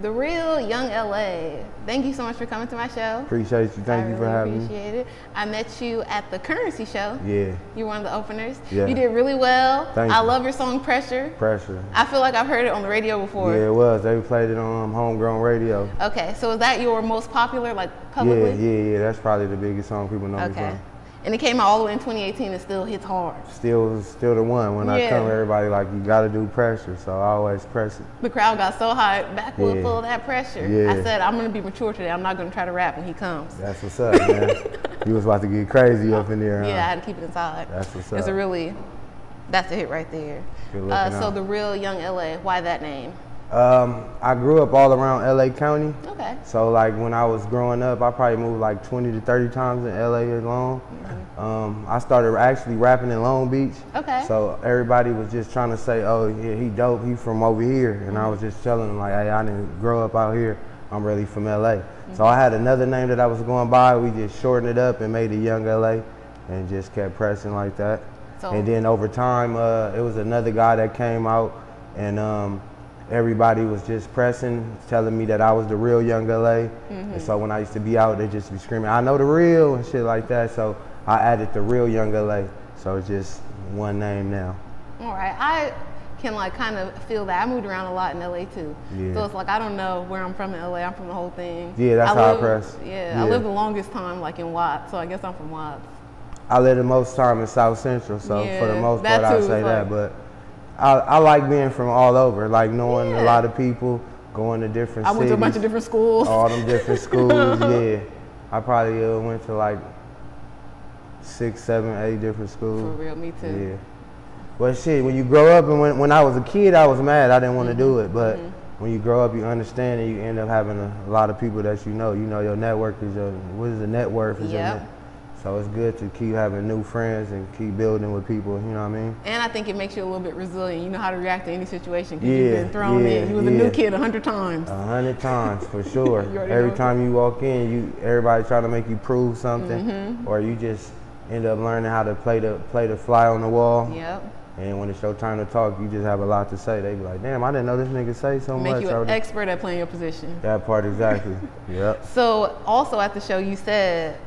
The Real Young LA. Thank you so much for coming to my show. Appreciate you. Thank you for having me. Appreciate it. I met you at the Currency show. Yeah. You were one of the openers. Yeah. You did really well. Thank you. I love your song Pressure. Pressure. I feel like I've heard it on the radio before. Yeah, it was. They played it on Homegrown Radio. Okay, so is that your most popular, like, publicly? Yeah. That's probably the biggest song people know me from. And it came out all the way in 2018 and still hits hard. Still the one. When I come, everybody like, you gotta do Pressure, so I always press it. The crowd got so hyped, backwood full of that pressure. Yeah. I said, I'm gonna be mature today. I'm not gonna try to rap when he comes. That's what's up, man. You was about to get crazy up in there, huh? Yeah, I had to keep it inside. That's what's up. That's a hit right there. So The Real Young LA, why that name? I grew up all around LA County. Okay. So like when I was growing up, I probably moved like 20 to 30 times in LA alone. I started actually rapping in Long Beach. Okay. So everybody was just trying to say, oh yeah, he dope, he from over here. And I was just telling them like, hey, I didn't grow up out here. I'm really from LA. So I had another name that I was going by. We just shortened it up and made it Young LA and just kept pressing like that. And then over time, it was another guy that came out and everybody was just pressing, telling me that I was the real Young LA. And so when I used to be out, they just be screaming, I know the real and shit like that. So I added the Real Young LA. So it's just one name now. All right. I can like kind of feel that. I moved around a lot in LA too. Yeah. So it's like, I don't know where I'm from in LA. I'm from the whole thing. Yeah, that's how I press. Yeah, I lived the longest time like in Watts. So I guess I'm from Watts. I lived the most time in South Central. So for the most part, I'd say that. But I like being from all over, like knowing a lot of people, going to different cities. I went to a bunch of different schools. All them different schools, yeah. I probably went to like 6, 7, 8 different schools. For real, me too. Yeah. But shit, when you grow up, and when I was a kid, I was mad. I didn't want to do it. But when you grow up, you understand, and you end up having a lot of people that you know. You know, your network is what is the net worth? So it's good to keep having new friends and keep building with people, you know what I mean? And I think it makes you a little bit resilient. You know how to react to any situation because you've been thrown in. You was a new kid 100 times. 100 times, for sure. Every time you walk in, everybody try to make you prove something, or you just end up learning how to play the fly on the wall. Yep. And when it's your time to talk, you just have a lot to say. They be like, damn, I didn't know this nigga say so much. Make you an expert at playing your position. That part, exactly. Yep. So also at the show, you said,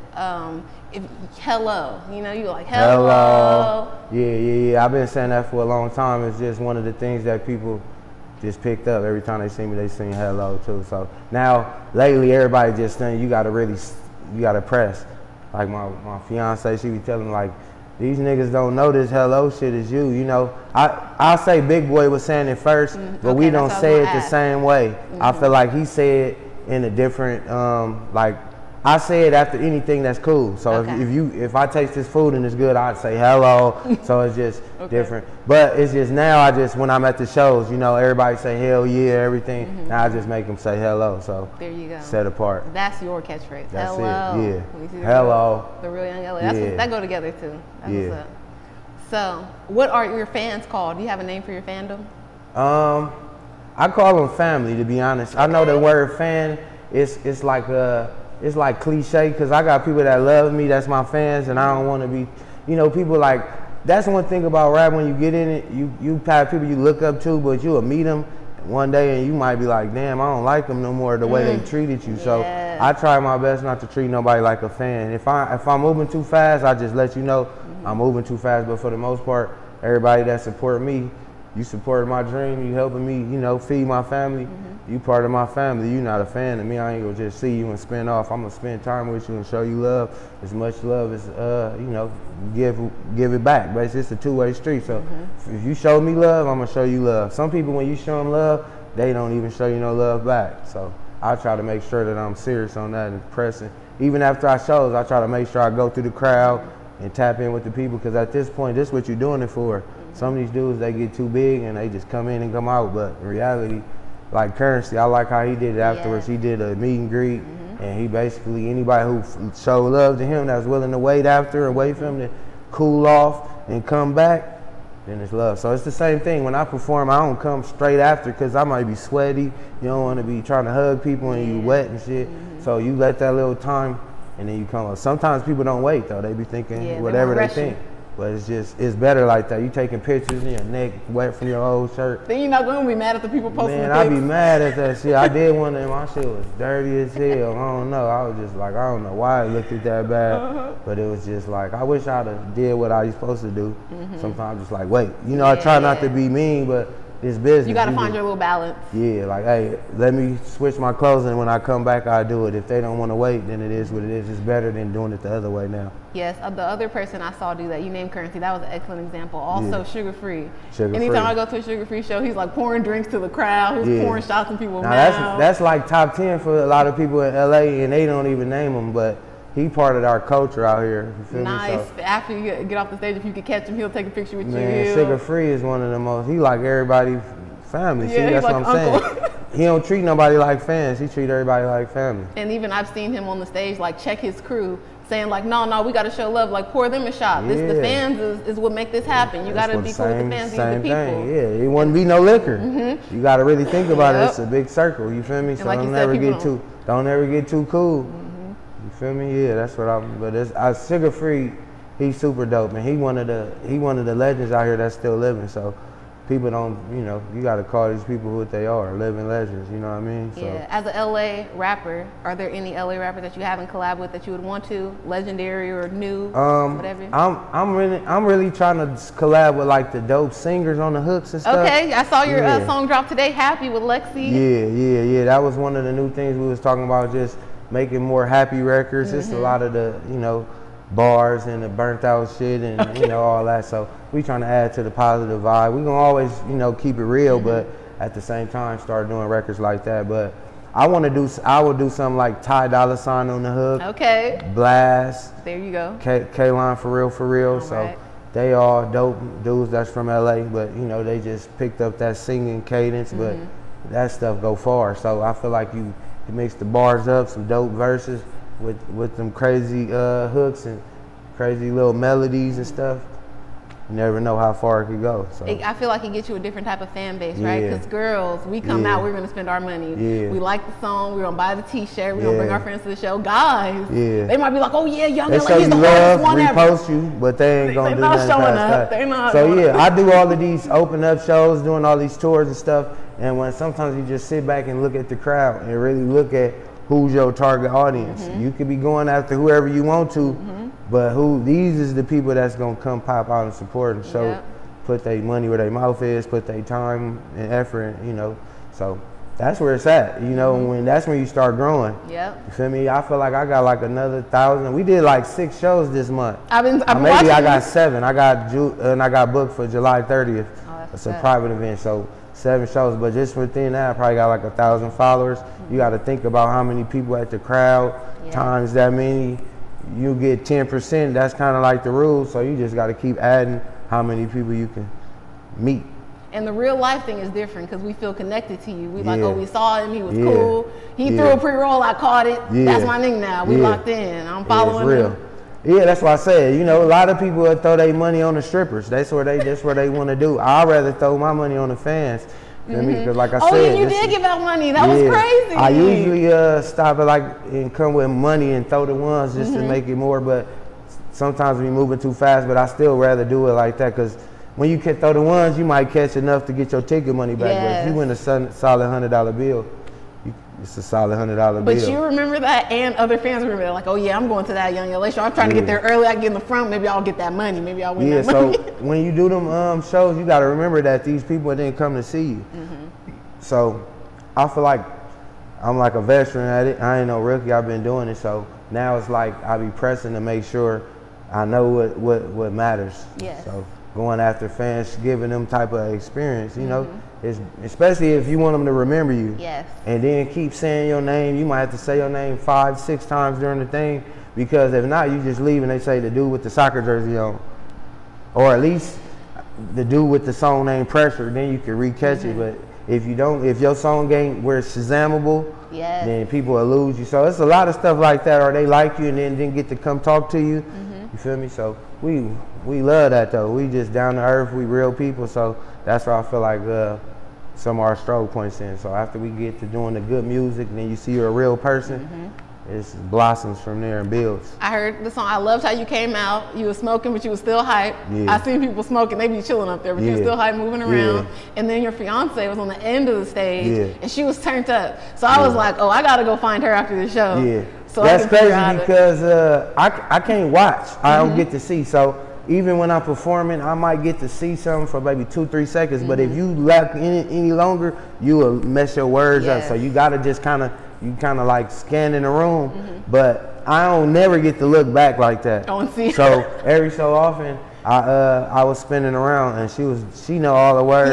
hello, you know, you like hello. Yeah. I've been saying that for a long time. It's just one of the things that people just picked up. Every time they see me, they sing hello too. So now lately, everybody just saying you gotta press. Like my fiance, she be telling me like, these niggas don't know this hello shit is you. You know, I say Big Boy was saying it first, but we don't say it the same way. I feel like he said in a different like. I say it after anything that's cool. So if I taste this food and it's good, I'd say hello. So it's just different. But it's just now when I'm at the shows, you know, everybody say hell yeah, everything. Now I just make them say hello. So there you go. Set apart. That's your catchphrase. That's hello. It. Yeah. Hello. The Real Young LA. That go together too. That's what's up. So what are your fans called? Do you have a name for your fandom? I call them family, to be honest. I know the word fan it's like it's like cliche because I got people that love me, that's my fans, and I don't want to be, you know, people like, that's one thing about rap. When you get in it, you have people you look up to, but you'll meet them one day and you might be like, damn, I don't like them no more the way they treated you. So I try my best not to treat nobody like a fan. If I'm moving too fast, I just let you know I'm moving too fast. But for the most part, everybody that support me, you supported my dream, you helping me, you know, feed my family. You part of my family. You not a fan of me. I ain't gonna just see you and spin off. I'm gonna spend time with you and show you love, as much love as you know, give it back. But it's just a two-way street. So if you show me love, I'm gonna show you love. Some people, when you show them love, they don't even show you no love back. So I try to make sure that I'm serious on that and pressing. Even after I shows, I try to make sure I go through the crowd and tap in with the people, because at this point, this is what you're doing it for. Some of these dudes, they get too big and they just come in and come out. But in reality, like Currency, I like how he did it afterwards. He did a meet and greet, and he basically, anybody who showed love to him that was willing to wait after and wait for him to cool off and come back, then it's love. So it's the same thing. When I perform, I don't come straight after because I might be sweaty. You don't want to be trying to hug people and you wet and shit. So you let that little time and then you come up. Sometimes people don't wait though. They be thinking whatever they think. But it's better like that. You taking pictures and your neck wet from your old shirt. Then you're not gonna be mad at the people posting Man, the I pics. be mad at that shit. I did one and my shit was dirty as hell. I don't know. I was just like, I don't know why it looked that bad. But it was just like, I wish I'd have did what I was supposed to do. Sometimes just like, wait. You know, I try not to be mean, but it's business. You gotta find your little balance. Yeah, like, hey, let me switch my clothes and when I come back, I'll do it. If they don't want to wait, then it is what it is. It's better than doing it the other way now. Yes, the other person I saw do that, you named Currency, that was an excellent example. Also, Sugar Free. Sugar Anytime Free. I go to a Sugar Free show, he's like pouring drinks to the crowd. He's pouring shots in people's now mouths. that's like top 10 for a lot of people in LA, and they don't even name him, but he part of our culture out here. You feel nice. me? So, after you get off the stage, if you could catch him, he'll take a picture with man, you. Sugar Free is one of the most, he like everybody family. Yeah, See, that's like what I'm saying. He don't treat nobody like fans. He treat everybody like family. And even I've seen him on the stage, like, check his crew, saying like, no, we got to show love. Like, pour them a shot. This, the fans is what make this happen. You got to be cool with the fans, these are the people. Yeah, it wouldn't be no liquor. You got to really think about it. It's a big circle. You feel me? So like don't ever get too cool. You feel me? Yeah, that's what I'm. But it's Sugar Free. He's super dope, and he one of the legends out here that's still living. So people don't, you got to call these people what they are, living legends. You know what I mean? So. Yeah. As a LA rapper, are there any LA rappers that you haven't collabed with that you would want to, legendary or new, whatever? I'm really trying to collab with like the dope singers on the hooks and stuff. Okay, I saw your song drop today, Happy with Lexi. Yeah. That was one of the new things we was talking about, just making more happy records. It's a lot of the, bars and the burnt out shit and all that. So we trying to add to the positive vibe. We gonna always keep it real, but at the same time start doing records like that. But I would do something like Ty Dolla $ign on the hook. Okay. Blast. There you go. K-Line for real. So right. they all dope dudes that's from LA, but they just picked up that singing cadence, but that stuff go far. So I feel like you mix the bars up, some dope verses with them crazy hooks and crazy little melodies and stuff. You never know how far it could go. So I feel like it gets you a different type of fan base, right? Because girls, we come out, we're going to spend our money. Yeah. We like the song, we're going to buy the t-shirt, we're going to bring our friends to the show. Guys, they might be like, oh yeah, Young they LA, show he's you the love, hardest one repost ever. you, but they ain't going to do nothing showing past up. that. They're not So showing I do all of these open up shows, doing all these tours and stuff, and when sometimes you just sit back and look at the crowd and really look at who's your target audience. You could be going after whoever you want to, but these is the people that's gonna come pop out and support and show, put their money where their mouth is, put their time and effort, So that's where it's at, that's when you start growing. Yep. You feel me? I feel like I got like another 1,000. We did like 6 shows this month. I've been maybe I got 7. I got booked for July 30th. It's a private event, so 7 shows, but just within that, I probably got like 1,000 followers. You got to think about how many people at the crowd, times that many. You get 10%, that's kind of like the rule, so you just got to keep adding how many people you can meet. And the real life thing is different because we feel connected to you. We like, oh, we saw him, he was cool. He threw a pre-roll, I caught it. That's my nigga now. We locked in. I'm following him. Yeah, that's what I said. A lot of people would throw their money on the strippers. That's what they want to do. I'd rather throw my money on the fans. Because like I said, you did give out money. That was crazy. I usually stop at and come with money and throw the ones just to make it more. But sometimes we moving too fast. But I still rather do it like that because when you can throw the ones, you might catch enough to get your ticket money back. But if you win a solid $100 bill, it's a solid $100 bill. But you remember that, and other fans remember that. Like, oh yeah, I'm going to that Young LA show. I'm trying to get there early. I get in the front. Maybe I'll get that money. Maybe I'll win that money. So when you do them shows, you got to remember that these people didn't come to see you. So I feel like I'm like a veteran at it. I ain't no rookie. I've been doing it. So now it's like I be pressing to make sure I know what matters. Yes. So going after fans, giving them type of experience, especially if you want them to remember you. Yes. And then keep saying your name. You might have to say your name 5, 6 times during the thing, because if not, you just leave and they say the dude with the soccer jersey on, or at least the dude with the song name Pressure. Then you can recatch it. But if you don't, if your song ain't where it's Shazamable, then people will lose you. So it's a lot of stuff like that, or they like you and then didn't get to come talk to you. You feel me? So we love that though. We just down to earth. We real people. So that's where I feel like some of our stroke points in. So after we get to doing the good music, and then you see you're a real person, it blossoms from there and builds. I heard the song. I loved how you came out. You were smoking, but you were still hype. Yeah. I seen people smoking. They be chilling up there, but you were still hype, moving around. And then your fiance was on the end of the stage, and she was turned up. So I was like, oh, I got to go find her after the show. Yeah. So that's crazy because I can't watch. I don't get to see. So even when I'm performing, I might get to see something for maybe 2-3 seconds. But if you lack any longer, you will mess your words up. So you got to just kind of like scan in the room, but I don't never get to look back like that. So every so often, I was spinning around, and she know all the words.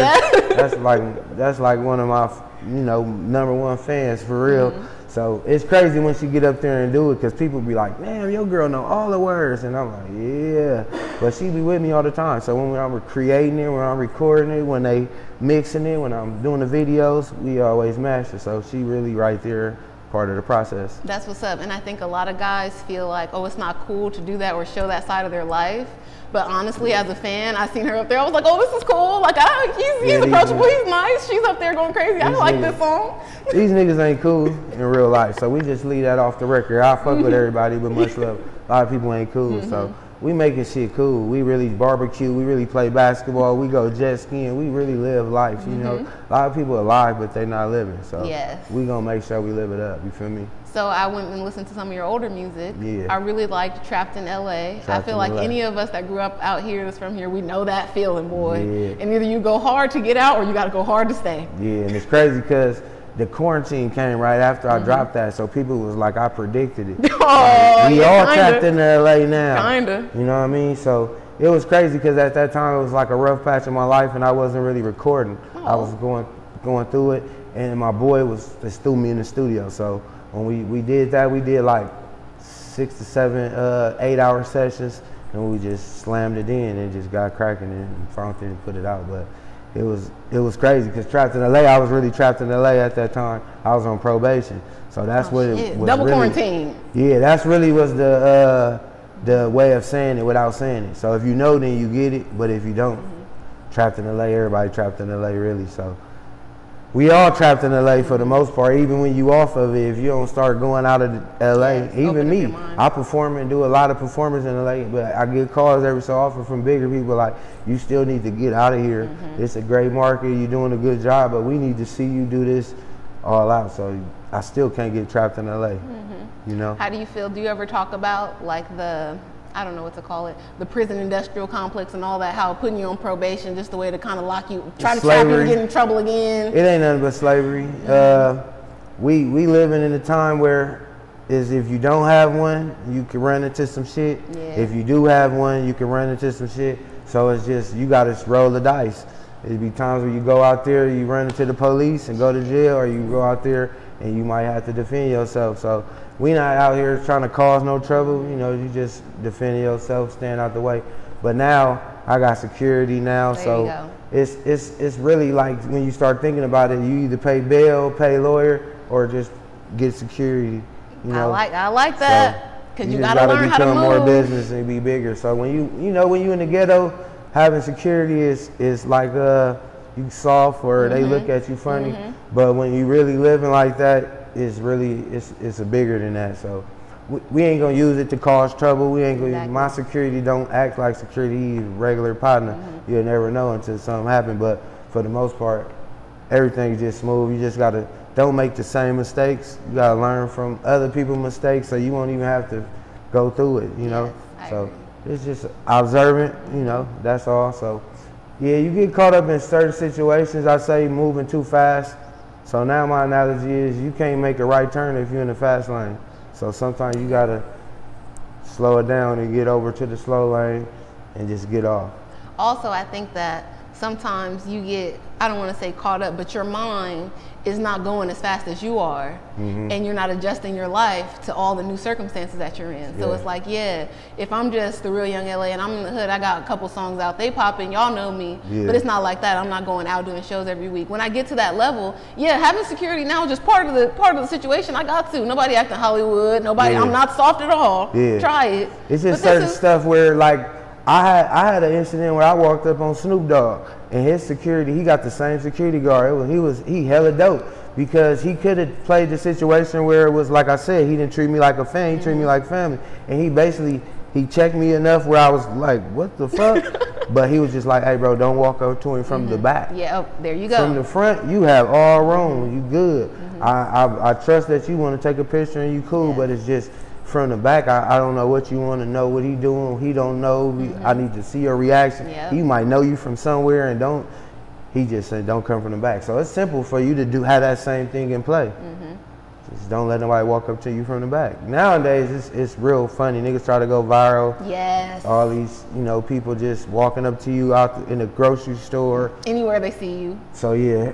That's like one of my #1 fans for real. So it's crazy when she get up there and do it, because people be like, "Damn, your girl know all the words," and I'm like, "Yeah," but she be with me all the time. So when I'm creating it, when I'm recording it, when they mixing it, when I'm doing the videos, we always match it. So she really right there, part of the process. That's what's up. And I think a lot of guys feel like, oh, it's not cool to do that or show that side of their life. But honestly, as a fan, I seen her up there. I was like, oh, this is cool. Like, he's approachable. He's nice. She's up there going crazy. I like this song. These niggas ain't cool in real life, so we just leave that off the record. I fuck with everybody, but much love. A lot of people ain't cool, so we making shit cool. We really barbecue. We really play basketball. We go jet skiing. We really live life. You know, a lot of people are alive, but they not living. So we gonna make sure we live it up. You feel me? So I went and listened to some of your older music. Yeah. I really liked Trapped in LA. I feel like any of us that grew up out here, that's from here, we know that feeling, boy. Yeah. And either you go hard to get out or you got to go hard to stay. Yeah, and it's crazy because the quarantine came right after I dropped that, so people was like, I predicted it. Oh, we all trapped in LA now. Kinda. You know what I mean? So it was crazy because at that time it was like a rough patch in my life, and I wasn't really recording. I was going through it, and my boy just threw me in the studio. So when we did that, we did like 6 to 7 8-hour sessions, and we just slammed it in and just got cracking it and found it and put it out. But it was crazy because Trapped in LA, I was really trapped in LA at that time. I was on probation, so that's what it was. Double really, quarantine. Yeah, that's really was the way of saying it without saying it. So if you know, then you get it. But if you don't, Trapped in LA, everybody trapped in LA, really. So we all trapped in LA for the most part. Even when you off of it, if you don't start going out of LA, even me, I perform and do a lot of performers in LA, but I get calls every so often from bigger people like, you still need to get out of here. It's a great market, you're doing a good job, but we need to see you do this all out. So I still can't get trapped in LA, you know? How do you feel? Do you ever talk about like I don't know what to call it, the prison industrial complex and all that, how putting you on probation, just the way to kind of lock you, try to trap you and get in trouble again? It ain't nothing but slavery. We living in a time where if you don't have one, you can run into some shit. If you do have one, you can run into some shit. So it's just, you gotta roll the dice. It'd be times where you go out there, you run into the police and go to jail, or you go out there and you might have to defend yourself. So we not out here trying to cause no trouble. You know, you just defend yourself, stand out the way. But now I got security now, so it's really like when you start thinking about it, you either pay bail, pay lawyer, or just get security. You know, I like that, because you gotta learn how to move. Become more business and be bigger. So when you in the ghetto, having security is like you soft or they look at you funny. But when you really living like that, it's a bigger than that. So we ain't gonna use it to cause trouble. We ain't gonna. My security don't act like security. He's a regular partner. You'll never know until something happens. But for the most part, everything's just smooth. You just gotta don't make the same mistakes. You gotta learn from other people's mistakes, so you won't even have to go through it. You know. So it's just observant. You know. That's all. So yeah, you get caught up in certain situations. I say moving too fast. So now my analogy is you can't make a right turn if you're in the fast lane. So sometimes you gotta slow it down and get over to the slow lane and just get off. Also, I think that sometimes you get, I don't want to say caught up, but your mind is not going as fast as you are, and you're not adjusting your life to all the new circumstances that you're in. So it's like, if I'm just the real young LA and I'm in the hood, I got a couple songs out, they popping, y'all know me, but it's not like that. I'm not going out doing shows every week. When I get to that level, having security now is just part of the situation. I got to. Nobody acting Hollywood. Nobody. I'm not soft at all. Try it. It's just certain stuff where like I had an incident where I walked up on Snoop Dogg and his security, he got the same security guard. He hella dope. because he could have played the situation where it was like I said, he didn't treat me like a fan, he treated me like family, and he checked me enough where I was like, what the fuck? But he was just like, hey bro, don't walk up to him from the back. Yeah, there you go. From the front, you have all room, you good. I trust that you want to take a picture and you cool, but it's just from the back, I don't know what you want to know, what he doing, he don't know. I need to see your reaction. He might know you from somewhere and don't. He just said, don't come from the back. So it's simple for you to have that same thing in play. Just don't let nobody walk up to you from the back. Nowadays, it's real funny. Niggas try to go viral. Yes. All these, people just walking up to you out in the grocery store. Anywhere they see you. So yeah.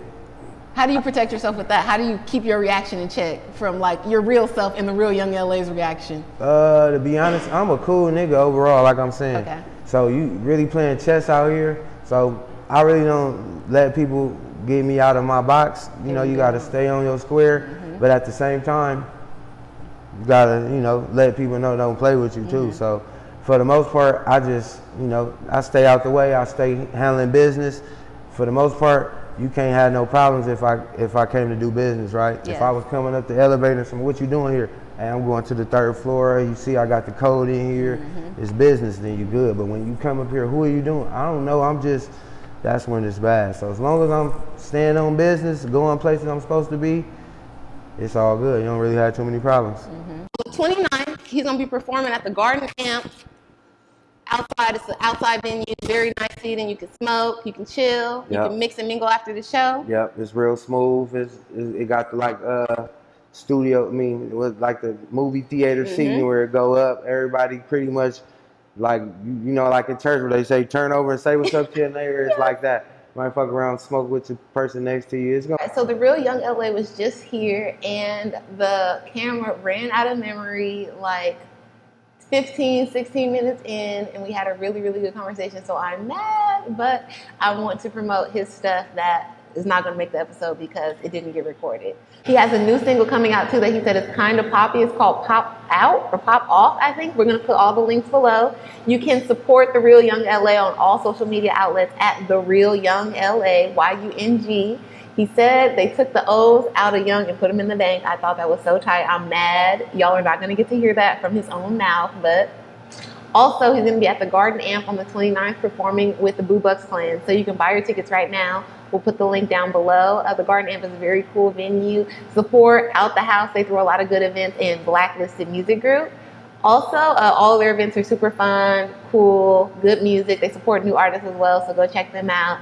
How do you protect yourself with that? How do you keep your reaction in check from like your real self and the real Young LA's reaction? To be honest, I'm a cool nigga overall, like I'm saying. Okay. So you really playing chess out here. So I really don't let people get me out of my box. You got to stay on your square. But at the same time, you got to, let people know don't play with you too. So for the most part, I just, I stay out the way. I stay handling business. For the most part, you can't have no problems if I came to do business, right? Yes. If I was coming up the elevator and saying, what you doing here? Hey, I'm going to the 3rd floor. You see I got the code in here. It's business, then you good. But when you come up here, who are you doing? I don't know. That's when it's bad. So as long as I'm staying on business, going places I'm supposed to be, it's all good. You don't really have too many problems. The 29th, he's going to be performing at the Garden Amp. Outside, it's an outside venue, very nice seating. You can smoke, you can chill, you can mix and mingle after the show. Yep, it's real smooth. It got the studio, it was like the movie theater seating where it go up. Everybody pretty much like, like in church where they say turn over and say what's up to your neighbor. It's like that. Might fuck around, smoke with the person next to you. So the real Young LA was just here and the camera ran out of memory like 15, 16 minutes in, and we had a really, really good conversation. So I'm mad, but I want to promote his stuff that is not going to make the episode because it didn't get recorded. He has a new single coming out too that he said is kind of poppy. It's called Pop Out or Pop Off, I think. We're going to put all the links below. You can support The Real Young LA on all social media outlets at The Real Young LA, YUNG. He said they took the O's out of Young and put them in the bank. I thought that was so tight. I'm mad. Y'all are not going to get to hear that from his own mouth. But also, he's going to be at the Garden Amp on the 29th performing with the Boo Bucks Clan. So you can buy your tickets right now. We'll put the link down below. The Garden Amp is a very cool venue. Support Out the House. They throw a lot of good events in Blacklisted Music Group. Also, all of their events are super fun, cool, good music. They support new artists as well, so go check them out.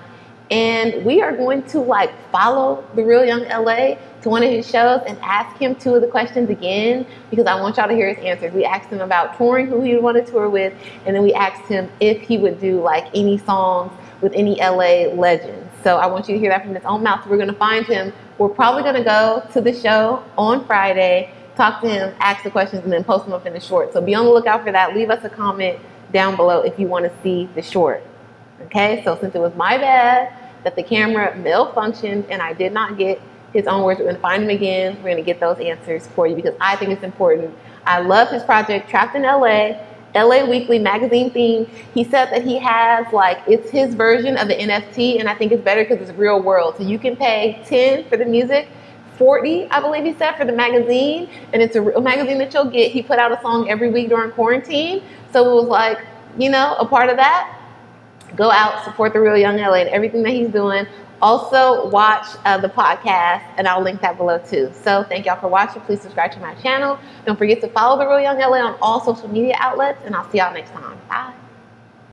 And we are going to follow The Real Young LA to one of his shows and ask him 2 of the questions again because I want y'all to hear his answers. We asked him about touring, who he would want to tour with, and then we asked him if he would do any songs with any LA legends. So I want you to hear that from his own mouth. So we're going to find him. We're probably going to go to the show on Friday, talk to him, ask the questions, and then post them up in the short. So be on the lookout for that. Leave us a comment down below if you want to see the short. Okay, so since it was my bad that the camera malfunctioned and I did not get his own words, we're going to find him again. We're going to get those answers for you because I think it's important. I love his project, Trapped in LA, LA Weekly magazine theme. He said that he has it's his version of the NFT, and I think it's better because it's real world. So you can pay 10 for the music, 40, I believe he said, for the magazine, and it's a real magazine that you'll get. He put out a song every week during quarantine. So it was a part of that. Go out, support The Real Young LA and everything that he's doing. Also, watch the podcast, and I'll link that below too. So thank y'all for watching. Please subscribe to my channel. Don't forget to follow The Real Young LA on all social media outlets, and I'll see y'all next time. Bye.